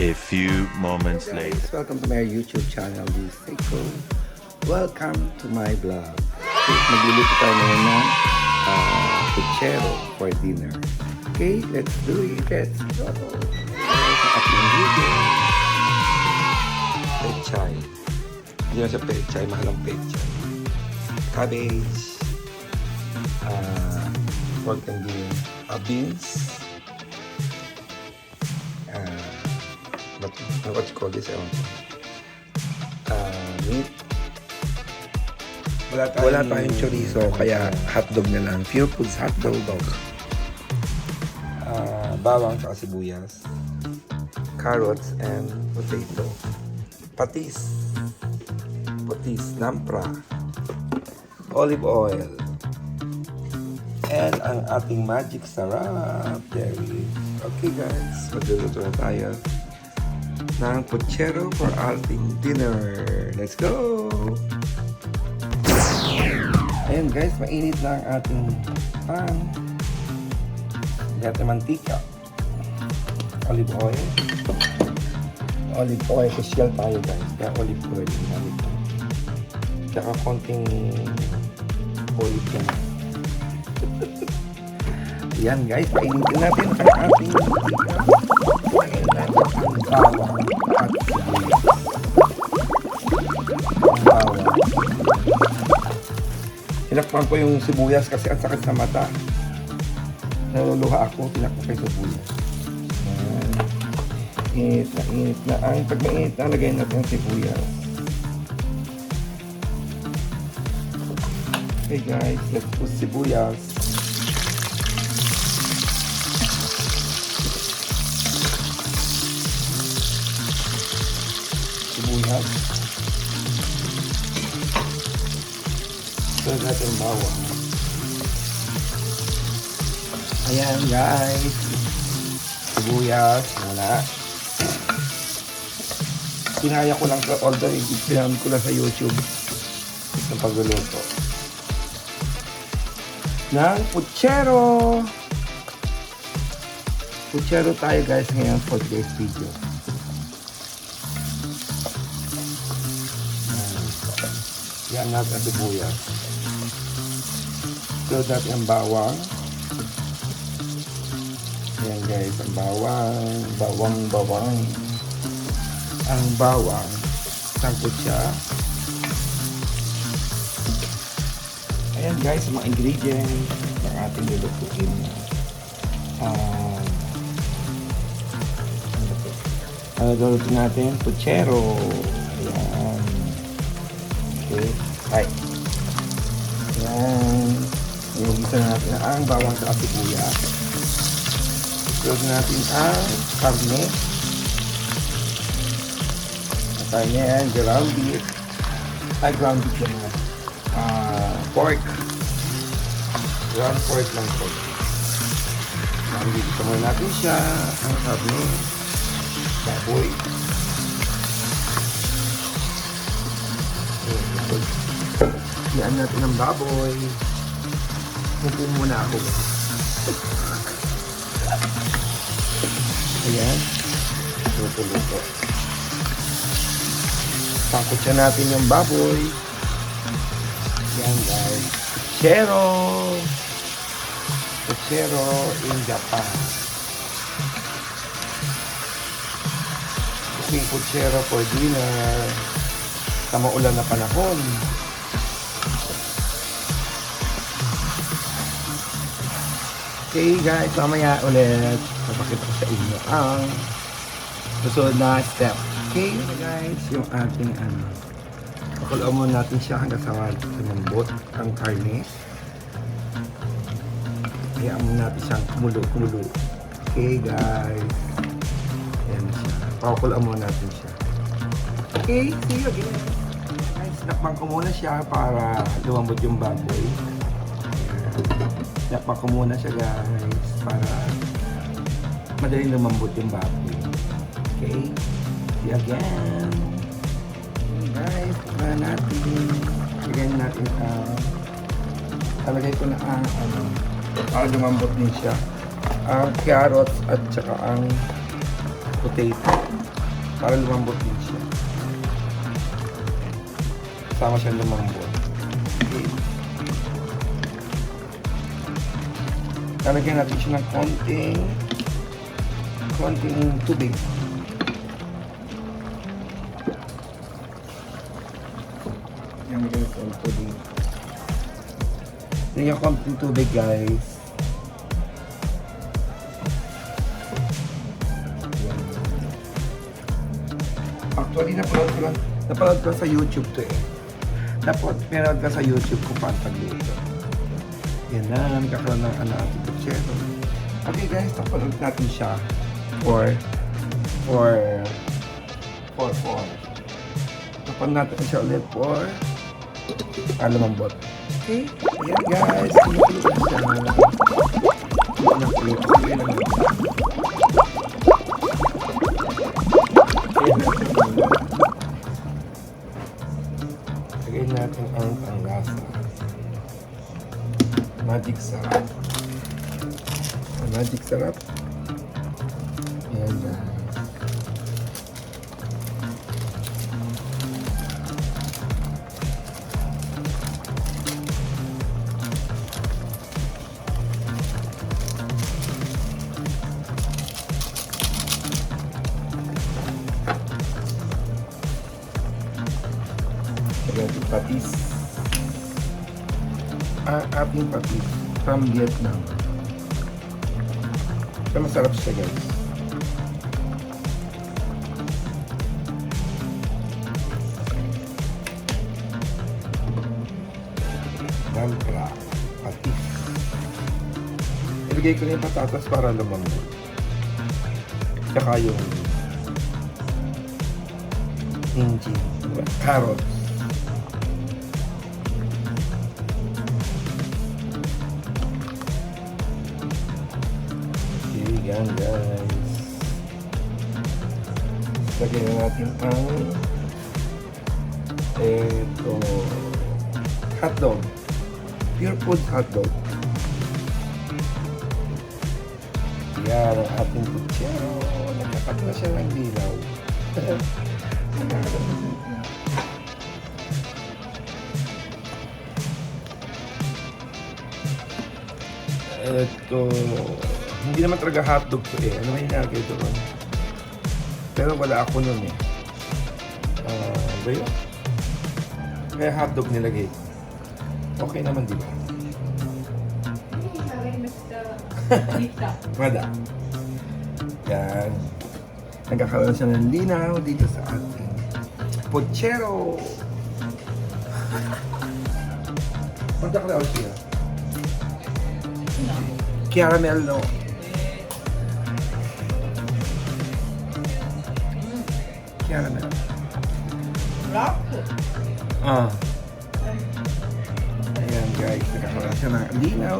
A few moments later. Guys, welcome to my YouTube channel, Luis Seiko. Welcome to my vlog. Okay, magluluto tayo ngayon ng puchero for dinner. Okay, let's do it. Let's go. Ang ating ingredient. Pechay. Hindi na siya pechay, mahalang pechay. Cabbage. Pork and beans. What you call this? Meat. Wala tayong chorizo, kaya hotdog na lang. Pure Foods hotdog. Bawang sa sibuyas. Carrots and potato. Patis, nampra. Olive oil. And ang ating magic sarap. There it is. Okay guys, magluluto na tayo ng puchero for ating dinner. Let's go! Ayan guys, mainit na ang ating pan. Gata mantika. Olive oil. Olive oil. Social tayo guys. Kaya olive oil. Tsaka konting olive yan. Ayan guys, painitin natin ang ating mantika. Lagyan natin ang bawang at sibuyas. Ang bawang. Tinakpan ko yung sibuyas kasi ang sakit sa mata. Naluluha ako, tinakpan ko yung sibuyas. Ayan. Init na. Pag mainit na, lagyan natin ang sibuyas. Okay guys, let's put sibuyas. Ito natin bawang. Ayan guys. Sibuyas. Wala. Pinaya ko lang sa order. Pinamit ko lang sa YouTube. Sa pagluluto. Ng puchero. Puchero tayo guys ngayon for today's video. Yan natin ang sibuyas. So natin ang bawang. Ayan guys, ang bawang. Ang bawang. Sangkot siya. Ayan guys, mga ingredients ng ating lulutuin. Lulutuin natin puchero. Ayan. Okay. Ay. Ayan. Iugisa natin ang bawang sa sibuyas. Isulog natin ang karne. Karne and ground beef. Ay, ground beef lang na. Pork. Ground pork lang po. Iugisa muna natin siya. Ang karne. Baboy. Yan natin ang baboy. Mupo muna ako. Ayan. Luto-luto. Sangkot siya natin yung baboy. Yan guys. Puchero in Japan. Cooking puchero for dinner. Sa maulan na panahon. Okay guys, mamaya ulit napakita ko sa inyo ang susunod na step. Okay guys, yung ating pakuloan muna natin siya hanggang sa lumambot ang karne. Kaya muna natin siyang kumulo. Okay guys, ayan siya. Pakuloan muna natin siya. Okay, see you again. Guys, nakpan ko muna siya para lumambot yung baboy. Nakpan ko muna siya guys para madaling lumambot yung baboy. Okay, see you again. Okay, guys, lagyan natin talagay ko na para lumambot din siya ang carrots at saka ang potato. Para lumambot din siya. Sama siya lumambot. Okay. Lalagyan natin siya ng konting tubig. Yan, lagyan natin ng tubig. Lagyan konting tubig, guys. Actually, napanood ko sa YouTube to eh. Napanood ka sa YouTube kung paano pagluto. Yan na, nagkakaroon ng ating kutsero. Okay guys, napanood natin siya for napanood natin siya ulit for lumambot. Okay, ayan guys, pinukulo na siya. Pinukulo, sige lang natin. Lagay natin ang panglasa. Magic sarap. Magic sarap. Ayan guys. Ating patis. Ating patis from Vietnam. So, masarap siya guys. Dampra. Patis. Ilagay ko na yung patatas para lumambot. Tsaka yung inji. Carrots. Yan guys. Lagyan na natin ang hotdog. Pure food hotdog. Yan ang ating kutsero. Nagkakat na siya ng dilaw. Ito, hindi naman talaga hotdog to eh. Ano may nilagay doon? Pero wala ako nun eh. Ba yun? Kaya hotdog nilagay. Okay naman, di ba? Wala. Yan. Nagkakaroon siya ng linaw dito sa ating pochero. Punta ka daw siya. Caramel, no? Caramel. Ayan guys, nagkakaroon siya ng linaw.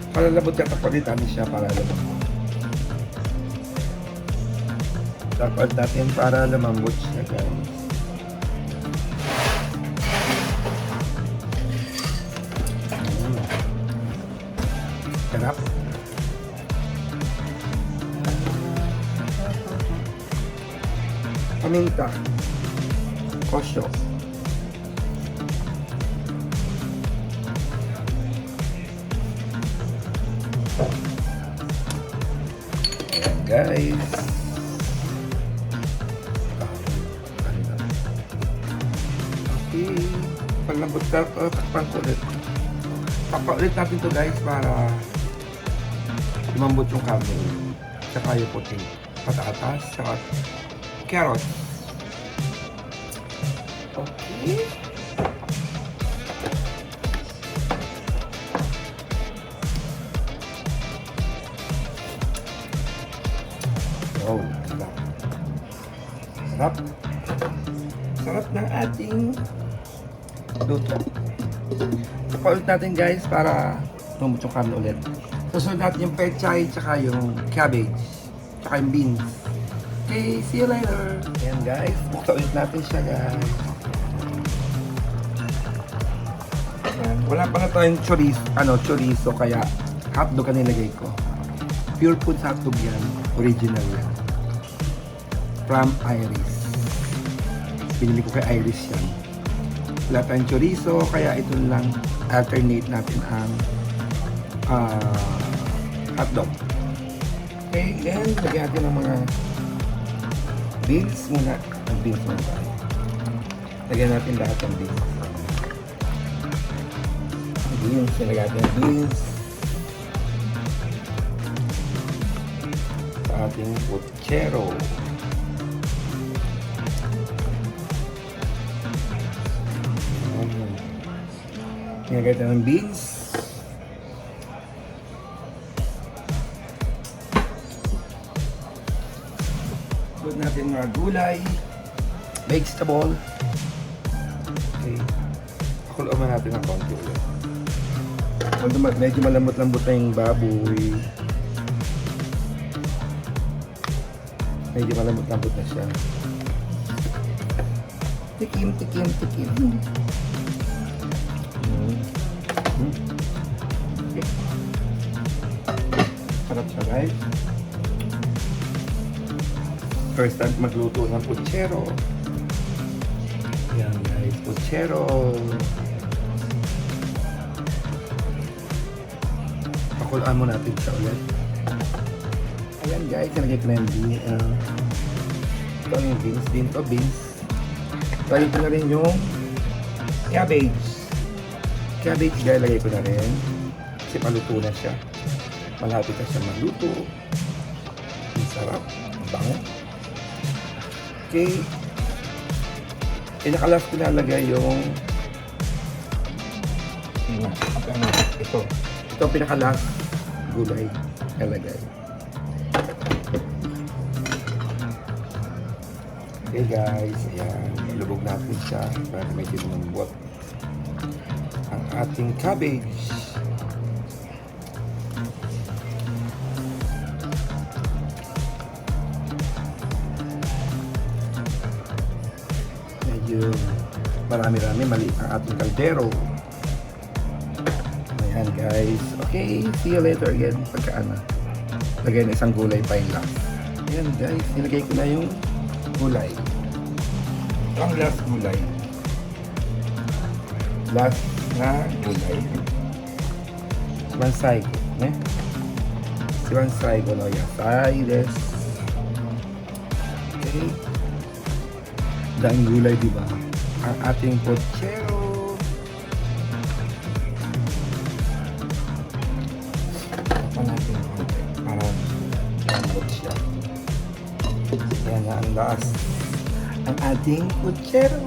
Palalabot ka, tapalitan siya para lumambot. Dapat natin para lumambot siya guys. Sarap. Paminta. Kosyo. Ayan guys. Okay. Paglambot ka, takpan ko ulit. Papaulit natin to guys para lumambot yung karne. Tsaka yung puting patatas, tsaka carrots. Okay. Oh, sarap. Sarap. Sarap ng ating luto. Papaulit natin guys para lumambot yung karne ulit. Susunod natin yung pechay, tsaka yung cabbage, tsaka yung beans. Okay, see you later. Ayan guys, buksan ulit natin siya guys. Ayan. Wala pa na tayong chorizo, kaya hotdog ang nilagay ko. Pure food hotdog yan, original yan. from Iris. Pinili ko kay Iris yan. Wala tayong chorizo, kaya ito lang alternate natin ang hotdog. Okay, then lagyan natin ng mga beans muna. Ang beans muna tayo. Lagyan natin lahat ng beans. Beans, lagyan natin ng beans. Sa ating puchero. Lagyan natin ng beans. Put natin mga gulay, vegetable. Okay. Pakuloy mo natin ng konti ulit. Although medyo malambot-lambot na yung baboy. Medyo malambot-lambot na siya. Tikim. Okay. Sarap siya, guys. First time magluto ng puchero. Yan guys, puchero. Pakulaan mo natin siya ulit. Ayan guys, nalagay ko na yung beans. Ito yung beans, din to beans. Lagay ko na rin yung cabbage. Cabbage guys, lagay ko na rin. Kasi paluto na siya. Malapit na siya magluto. Ang sarap. Ang bango. Okay. Pinakalas ko nalagay yung ito. Ito ang pinakalas gulay nalagay. Okay guys, ayan. Lubog natin siya para medyo lumambot ang ating cabbage. Marami-rami, maliit ang ating kaldero. Ayan guys. Okay, see you later again. Pagkaan na. Lagay na isang gulay pa yung last. Ayan guys, nilagay ko na yung gulay. Ang last gulay. Last na gulay. Sibansay ko. Sibansay ko na yan. Saydes. Okay. Daang gulay, diba? Ang ating puchero. Tapan natin konti para lambot siya. Yan na ang last. Ang ating puchero.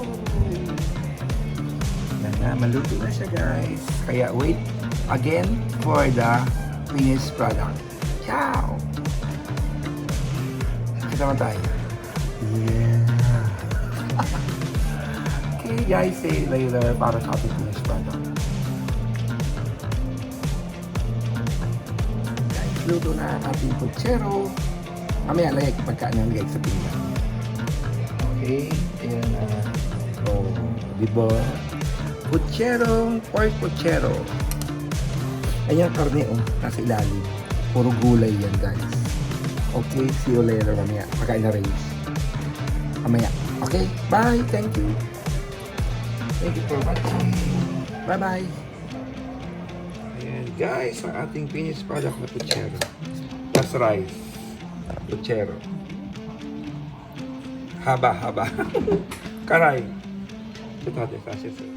Maluto na siya guys. Kaya wait again for the finished product. Ciao! Kita naman tayo. Yeah. Okay guys, see you later para sa ating finished product. Guys, luto na ang ating puchero. Mamaya lagay ko pagkaan ng lagay sa pinggan. Okay, ayan na. So, diba? Puchero, pork puchero. Ayan yung karne nasa ilalim. Puro gulay yan guys. Okay, see you later mamaya. Pagkain na rin. Mamaya. Okay, bye. Thank you. Thank you for watching. Bye-bye. Ayan guys, ang ating finished product na puchero. Plus rice. Puchero. Haba. Karay. Ito natin, sasya sir.